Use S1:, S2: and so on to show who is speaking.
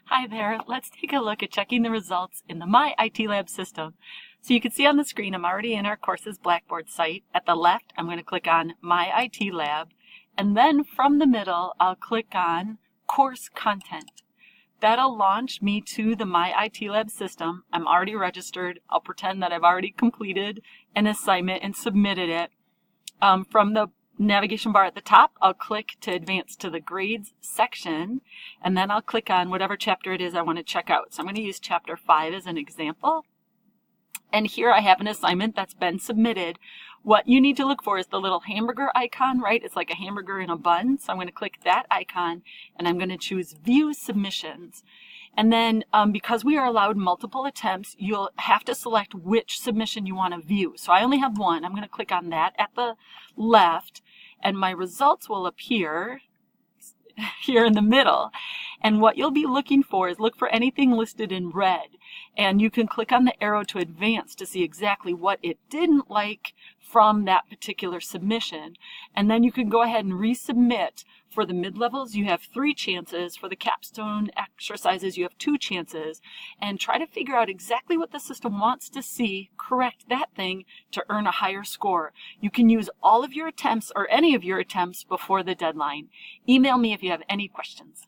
S1: Hi there, let's take a look at checking the results in the My IT Lab system. So you can see on the screen, I'm already in our courses Blackboard site. At the left, I'm going to click on My IT Lab, and then from the middle, I'll click on Course Content. That'll launch me to the My IT Lab system. I'm already registered. I'll pretend that I've already completed an assignment and submitted it. From the navigation bar at the top, I'll click to advance to the grades section, and then I'll click on whatever chapter it is I want to check out. So I'm going to use chapter 5 as an example. And here I have an assignment that's been submitted. What you need to look for is the little hamburger icon, right? It's like a hamburger in a bun. So I'm going to click that icon, and I'm going to choose View Submissions. And then because we are allowed multiple attempts, you'll have to select which submission you want to view. So I only have one. I'm going to click on that at the left, and my results will appear here in the middle. And what you'll be looking for is look for anything listed in red. And you can click on the arrow to advance to see exactly what it didn't like from that particular submission. And then you can go ahead and resubmit. For the mid-levels, you have 3 chances. For the capstone exercises, you have 2 chances. And try to figure out exactly what the system wants to see, correct that thing to earn a higher score. You can use all of your attempts or any of your attempts before the deadline. Email me if you have any questions.